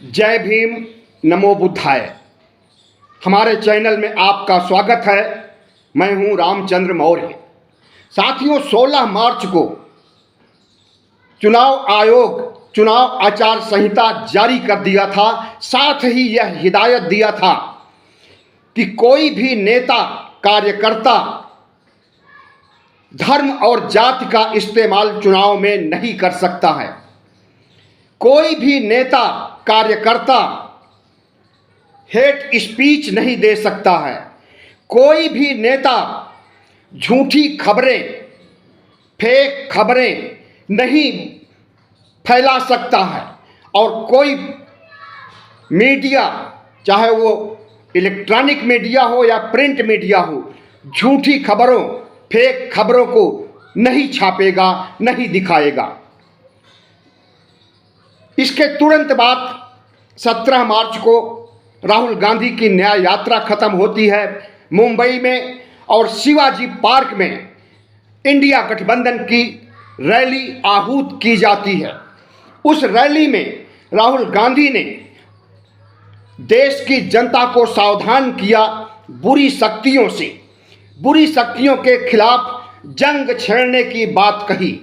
जय भीम, नमो बुद्धाय। हमारे चैनल में आपका स्वागत है। मैं हूं रामचंद्र मौर्य। साथियों, 16 मार्च को चुनाव आयोग चुनाव आचार संहिता जारी कर दिया था। साथ ही यह हिदायत दिया था कि कोई भी नेता, कार्यकर्ता धर्म और जाति का इस्तेमाल चुनाव में नहीं कर सकता है। कोई भी नेता, कार्यकर्ता हेट स्पीच नहीं दे सकता है। कोई भी नेता झूठी खबरें, फेक खबरें नहीं फैला सकता है। और कोई मीडिया, चाहे वो इलेक्ट्रॉनिक मीडिया हो या प्रिंट मीडिया हो, झूठी खबरों, फेक खबरों को नहीं छापेगा, नहीं दिखाएगा। इसके तुरंत बाद 17 मार्च को राहुल गांधी की न्याय यात्रा खत्म होती है मुंबई में, और शिवाजी पार्क में इंडिया गठबंधन की रैली आहूत की जाती है। उस रैली में राहुल गांधी ने देश की जनता को सावधान किया बुरी शक्तियों से, बुरी शक्तियों के खिलाफ जंग छेड़ने की बात कही।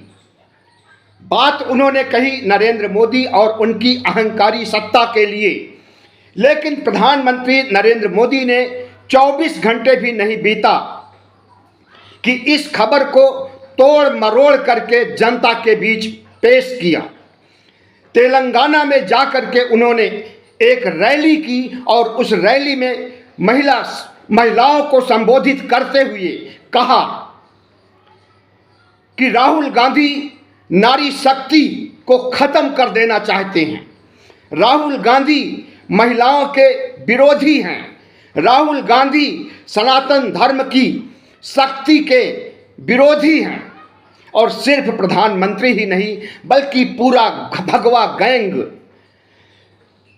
बात उन्होंने कही नरेंद्र मोदी और उनकी अहंकारी सत्ता के लिए, लेकिन प्रधानमंत्री नरेंद्र मोदी ने 24 घंटे भी नहीं बीता कि इस खबर को तोड़ मरोड़ करके जनता के बीच पेश किया। तेलंगाना में जाकर के उन्होंने एक रैली की और उस रैली में महिलाओं को संबोधित करते हुए कहा कि राहुल गांधी नारी शक्ति को खत्म कर देना चाहते हैं। राहुल गांधी महिलाओं के विरोधी हैं। राहुल गांधी सनातन धर्म की शक्ति के विरोधी हैं। और सिर्फ प्रधानमंत्री ही नहीं बल्कि पूरा भगवा गैंग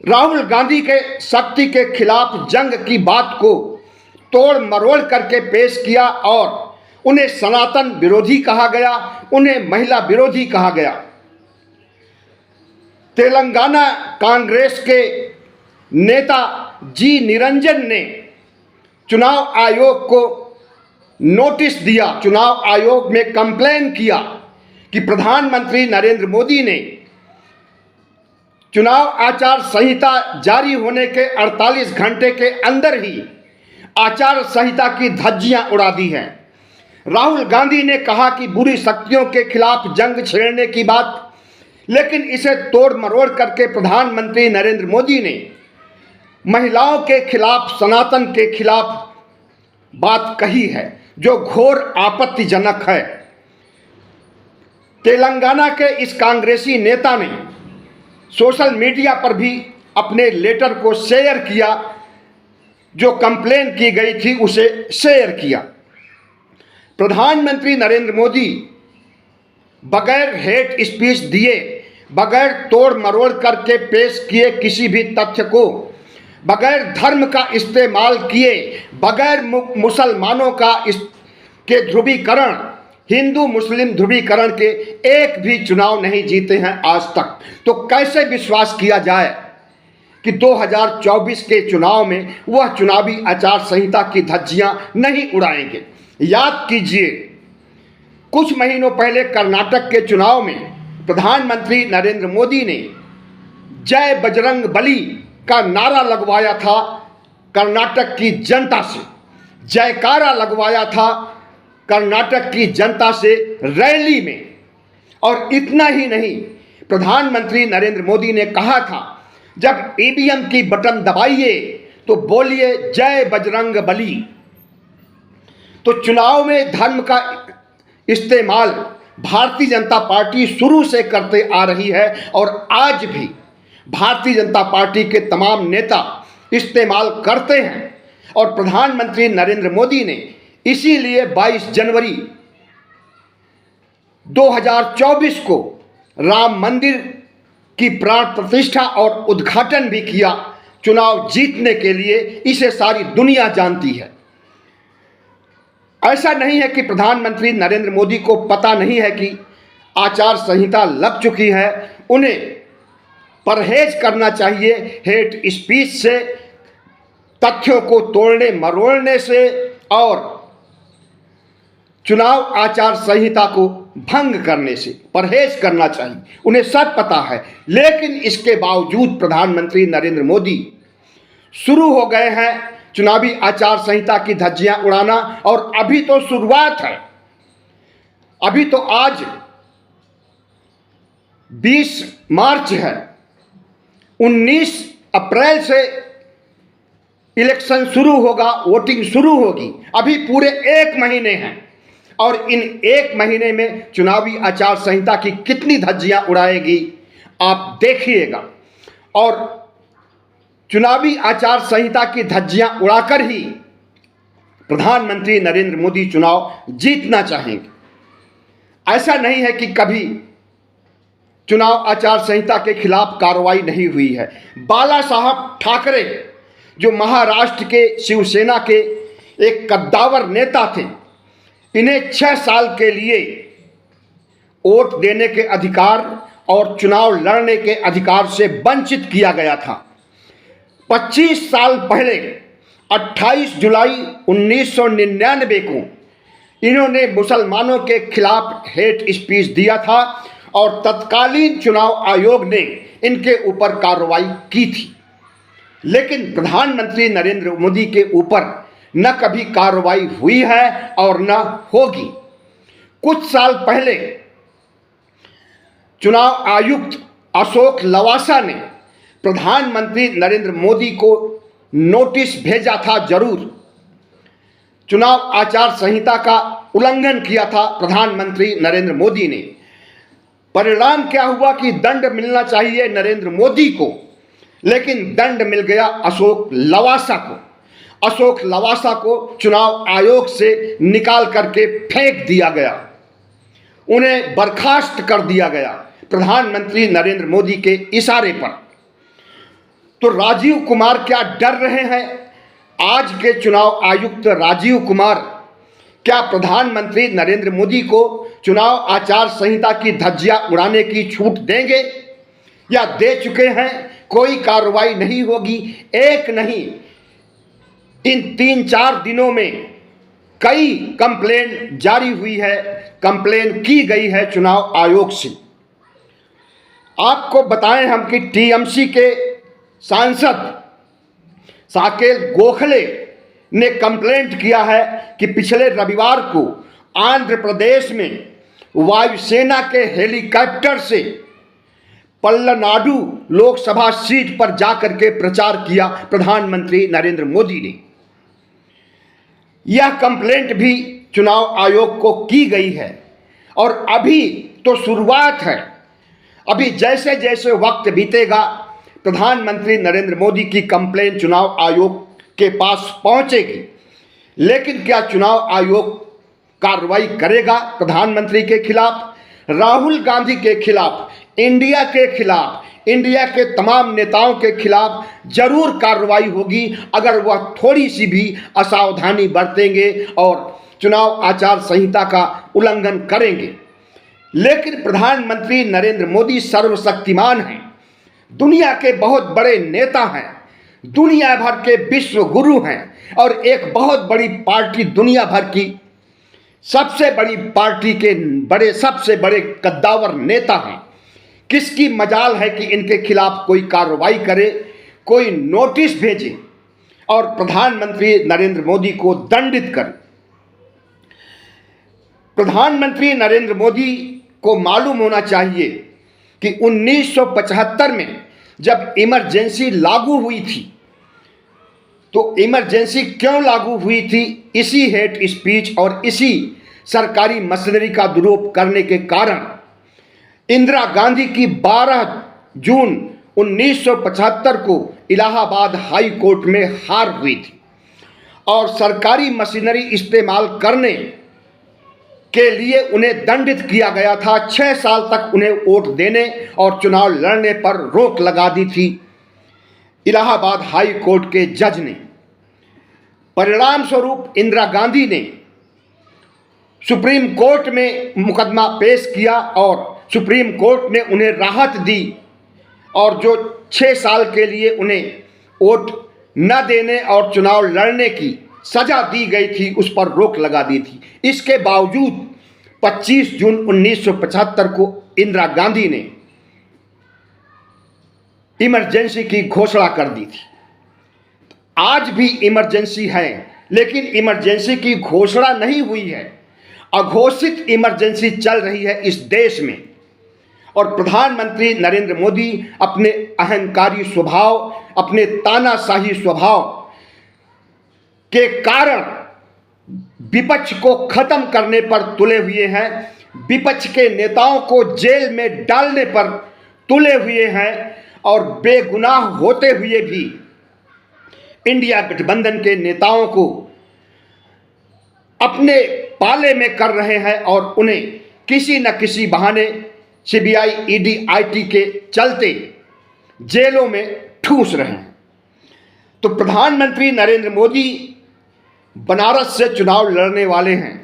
राहुल गांधी के शक्ति के खिलाफ जंग की बात को तोड़ मरोड़ करके पेश किया, और उन्हें सनातन विरोधी कहा गया, उन्हें महिला विरोधी कहा गया। तेलंगाना कांग्रेस के नेता जी निरंजन ने चुनाव आयोग को नोटिस दिया, चुनाव आयोग में कंप्लेन किया कि प्रधानमंत्री नरेंद्र मोदी ने चुनाव आचार संहिता जारी होने के 48 घंटे के अंदर ही आचार संहिता की धज्जियां उड़ा दी हैं। राहुल गांधी ने कहा कि बुरी शक्तियों के खिलाफ जंग छेड़ने की बात, लेकिन इसे तोड़ मरोड़ करके प्रधानमंत्री नरेंद्र मोदी ने महिलाओं के खिलाफ, सनातन के खिलाफ बात कही है, जो घोर आपत्तिजनक है। तेलंगाना के इस कांग्रेसी नेता ने सोशल मीडिया पर भी अपने लेटर को शेयर किया, जो कंप्लेन की गई थी उसे शेयर किया। प्रधानमंत्री नरेंद्र मोदी बगैर हेट स्पीच दिए, बगैर तोड़ मरोड़ करके पेश किए किसी भी तथ्य को, बगैर धर्म का इस्तेमाल किए, बगैर मुसलमानों के ध्रुवीकरण, हिंदू मुस्लिम ध्रुवीकरण के एक भी चुनाव नहीं जीते हैं आज तक। तो कैसे विश्वास किया जाए कि 2024 के चुनाव में वह चुनावी आचार संहिता की धज्जियां नहीं उड़ाएंगे। याद कीजिए, कुछ महीनों पहले कर्नाटक के चुनाव में प्रधानमंत्री नरेंद्र मोदी ने जय बजरंग बली का नारा लगवाया था, कर्नाटक की जनता से जयकारा लगवाया था कर्नाटक की जनता से रैली में। और इतना ही नहीं, प्रधानमंत्री नरेंद्र मोदी ने कहा था, जब ईवीएम की बटन दबाइए तो बोलिए जय बजरंग बली। तो चुनाव में धर्म का इस्तेमाल भारतीय जनता पार्टी शुरू से करते आ रही है, और आज भी भारतीय जनता पार्टी के तमाम नेता इस्तेमाल करते हैं। और प्रधानमंत्री नरेंद्र मोदी ने इसीलिए 22 जनवरी 2024 को राम मंदिर की प्राण प्रतिष्ठा और उद्घाटन भी किया, चुनाव जीतने के लिए। इसे सारी दुनिया जानती है। ऐसा नहीं है कि प्रधानमंत्री नरेंद्र मोदी को पता नहीं है कि आचार संहिता लग चुकी है। उन्हें परहेज करना चाहिए हेट स्पीच से, तथ्यों को तोड़ने मरोड़ने से और चुनाव आचार संहिता को भंग करने से परहेज करना चाहिए। उन्हें सब पता है, लेकिन इसके बावजूद प्रधानमंत्री नरेंद्र मोदी शुरू हो गए हैं चुनावी आचार संहिता की धज्जियां उड़ाना। और अभी तो शुरुआत है, अभी तो आज 20 मार्च है, 19 अप्रैल से इलेक्शन शुरू होगा, वोटिंग शुरू होगी। अभी पूरे 1 महीने हैं और इन 1 महीने में चुनावी आचार संहिता की कितनी धज्जियां उड़ाएगी आप देखिएगा। और चुनावी आचार संहिता की धज्जियां उड़ाकर ही प्रधानमंत्री नरेंद्र मोदी चुनाव जीतना चाहेंगे। ऐसा नहीं है कि कभी चुनाव आचार संहिता के खिलाफ कार्रवाई नहीं हुई है। बाला साहब ठाकरे जो महाराष्ट्र के शिवसेना के एक कद्दावर नेता थे, इन्हें 6 साल के लिए वोट देने के अधिकार और चुनाव लड़ने के अधिकार से वंचित किया गया था। 25 साल पहले 28 जुलाई 1999 को इन्होंने मुसलमानों के खिलाफ हेट स्पीच दिया था और तत्कालीन चुनाव आयोग ने इनके ऊपर कार्रवाई की थी। लेकिन प्रधानमंत्री नरेंद्र मोदी के ऊपर न कभी कार्रवाई हुई है और न होगी। कुछ साल पहले चुनाव आयुक्त अशोक लवासा ने प्रधानमंत्री नरेंद्र मोदी को नोटिस भेजा था जरूर। चुनाव आचार संहिता का उल्लंघन किया था प्रधानमंत्री नरेंद्र मोदी ने। परिणाम क्या हुआ कि दंड मिलना चाहिए नरेंद्र मोदी को, लेकिन दंड मिल गया अशोक लवासा को। अशोक लवासा को चुनाव आयोग से निकाल करके फेंक दिया गया, उन्हें बर्खास्त कर दिया गया प्रधानमंत्री नरेंद्र मोदी के इशारे पर। तो राजीव कुमार क्या डर रहे हैं? आज के चुनाव आयुक्त राजीव कुमार क्या प्रधानमंत्री नरेंद्र मोदी को चुनाव आचार संहिता की धज्जियां उड़ाने की छूट देंगे या दे चुके हैं? कोई कार्रवाई नहीं होगी। एक नहीं, इन 3-4 दिनों में कई कंप्लेन जारी हुई है, कंप्लेन की गई है चुनाव आयोग से। आपको बताएं हम कि टीएमसी के सांसद साकेत गोखले ने कंप्लेंट किया है कि पिछले रविवार को आंध्र प्रदेश में वायुसेना के हेलीकॉप्टर से पल्लनाडु लोकसभा सीट पर जाकर के प्रचार किया प्रधानमंत्री नरेंद्र मोदी ने। यह कंप्लेंट भी चुनाव आयोग को की गई है और अभी तो शुरुआत है। अभी जैसे जैसे वक्त बीतेगा प्रधानमंत्री नरेंद्र मोदी की कंप्लेंट चुनाव आयोग के पास पहुंचेगी। लेकिन क्या चुनाव आयोग कार्रवाई करेगा प्रधानमंत्री के खिलाफ? राहुल गांधी के खिलाफ, इंडिया के खिलाफ, इंडिया के तमाम नेताओं के खिलाफ जरूर कार्रवाई होगी अगर वह थोड़ी सी भी असावधानी बरतेंगे और चुनाव आचार संहिता का उल्लंघन करेंगे। लेकिन प्रधानमंत्री नरेंद्र मोदी सर्वशक्तिमान हैं, दुनिया के बहुत बड़े नेता हैं, दुनिया भर के विश्व गुरु हैं और एक बहुत बड़ी पार्टी, दुनिया भर की सबसे बड़ी पार्टी के सबसे बड़े कद्दावर नेता हैं। किसकी मजाल है कि इनके खिलाफ कोई कार्रवाई करे, कोई नोटिस भेजे और प्रधानमंत्री नरेंद्र मोदी को दंडित करे। प्रधानमंत्री नरेंद्र मोदी को मालूम होना चाहिए कि 1975 में जब इमरजेंसी लागू हुई थी, तो इमरजेंसी क्यों लागू हुई थी? इसी हेट स्पीच और इसी सरकारी मशीनरी का दुरुपयोग करने के कारण इंदिरा गांधी की 12 जून 1975 को इलाहाबाद हाई कोर्ट में हार हुई थी और सरकारी मशीनरी इस्तेमाल करने के लिए उन्हें दंडित किया गया था। 6 साल तक उन्हें वोट देने और चुनाव लड़ने पर रोक लगा दी थी इलाहाबाद हाई कोर्ट के जज ने। परिणाम स्वरूप इंदिरा गांधी ने सुप्रीम कोर्ट में मुकदमा पेश किया और सुप्रीम कोर्ट ने उन्हें राहत दी और जो 6 साल के लिए उन्हें वोट न देने और चुनाव लड़ने की सजा दी गई थी, उस पर रोक लगा दी थी। इसके बावजूद 25 जून 1975 को इंदिरा गांधी ने इमरजेंसी की घोषणा कर दी थी। आज भी इमरजेंसी है, लेकिन इमरजेंसी की घोषणा नहीं हुई है, अघोषित इमरजेंसी चल रही है इस देश में। और प्रधानमंत्री नरेंद्र मोदी अपने अहंकारी स्वभाव, अपने तानाशाही स्वभाव के कारण विपक्ष को खत्म करने पर तुले हुए हैं, विपक्ष के नेताओं को जेल में डालने पर तुले हुए हैं और बेगुनाह होते हुए भी इंडिया गठबंधन के नेताओं को अपने पाले में कर रहे हैं और उन्हें किसी न किसी बहाने सीबीआई, ईडी, आईटी के चलते जेलों में ठूस रहे हैं। तो प्रधानमंत्री नरेंद्र मोदी बनारस से चुनाव लड़ने वाले हैं।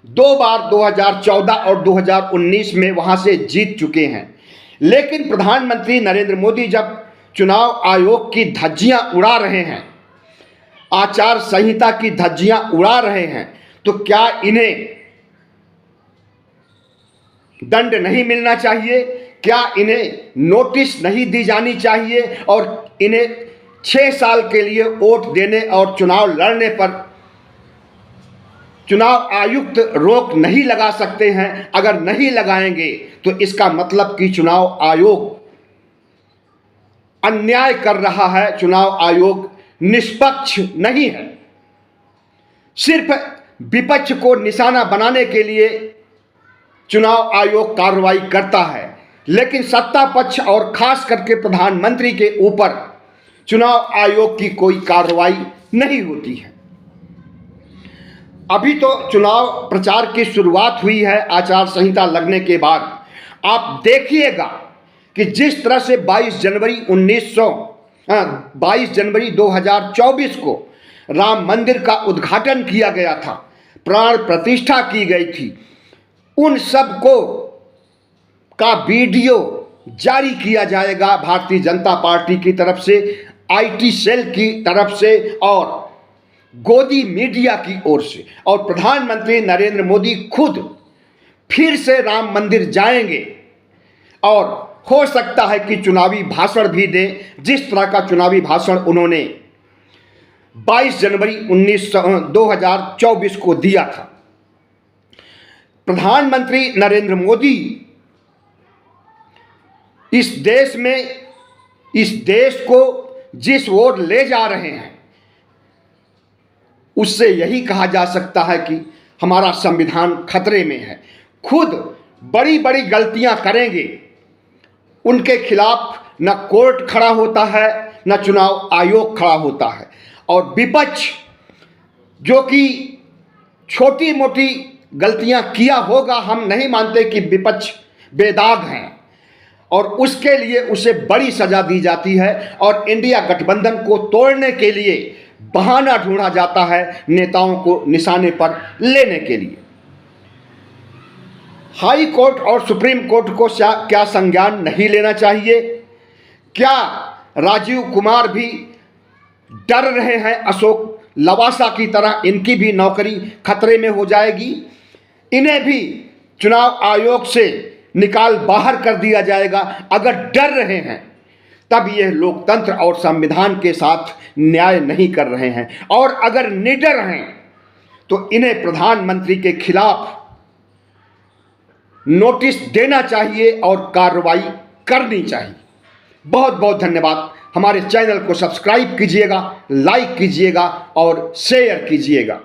2 बार 2014 और 2019 में वहां से जीत चुके हैं। लेकिन प्रधानमंत्री नरेंद्र मोदी जब चुनाव आयोग की धज्जियां उड़ा रहे हैं, आचार संहिता की धज्जियां उड़ा रहे हैं, तो क्या इन्हें दंड नहीं मिलना चाहिए? क्या इन्हें नोटिस नहीं दी जानी चाहिए? और इन्हें 6 साल के लिए वोट देने और चुनाव लड़ने पर चुनाव आयुक्त रोक नहीं लगा सकते हैं? अगर नहीं लगाएंगे तो इसका मतलब कि चुनाव आयोग अन्याय कर रहा है, चुनाव आयोग निष्पक्ष नहीं है। सिर्फ विपक्ष को निशाना बनाने के लिए चुनाव आयोग कार्रवाई करता है, लेकिन सत्ता पक्ष और खास करके प्रधानमंत्री के ऊपर चुनाव आयोग की कोई कार्रवाई नहीं होती है। अभी तो चुनाव प्रचार की शुरुआत हुई है आचार संहिता लगने के बाद। आप देखिएगा कि जिस तरह से 22 जनवरी 2024 को राम मंदिर का उद्घाटन किया गया था, प्राण प्रतिष्ठा की गई थी, उन सब को का वीडियो जारी किया जाएगा भारतीय जनता पार्टी की तरफ से, आईटी सेल की तरफ से और गोदी मीडिया की ओर से। और प्रधानमंत्री नरेंद्र मोदी खुद फिर से राम मंदिर जाएंगे और हो सकता है कि चुनावी भाषण भी दें, जिस तरह का चुनावी भाषण उन्होंने 22 जनवरी 2024 को दिया था। प्रधानमंत्री नरेंद्र मोदी इस देश को जिस ओर ले जा रहे हैं, उससे यही कहा जा सकता है कि हमारा संविधान खतरे में है। खुद बड़ी बड़ी गलतियां करेंगे, उनके खिलाफ न कोर्ट खड़ा होता है, न चुनाव आयोग खड़ा होता है। और विपक्ष जो कि छोटी मोटी गलतियां किया होगा, हम नहीं मानते कि विपक्ष बेदाग हैं, और उसके लिए उसे बड़ी सजा दी जाती है और इंडिया गठबंधन को तोड़ने के लिए बहाना ढूंढा जाता है नेताओं को निशाने पर लेने के लिए। हाई कोर्ट और सुप्रीम कोर्ट को क्या संज्ञान नहीं लेना चाहिए? क्या राजीव कुमार भी डर रहे हैं अशोक लवासा की तरह? इनकी भी नौकरी खतरे में हो जाएगी, इन्हें भी चुनाव आयोग से निकाल बाहर कर दिया जाएगा। अगर डर रहे हैं तब यह लोकतंत्र और संविधान के साथ न्याय नहीं कर रहे हैं, और अगर निडर हैं तो इन्हें प्रधानमंत्री के खिलाफ नोटिस देना चाहिए और कार्रवाई करनी चाहिए। बहुत बहुत धन्यवाद। हमारे चैनल को सब्सक्राइब कीजिएगा, लाइक कीजिएगा और शेयर कीजिएगा।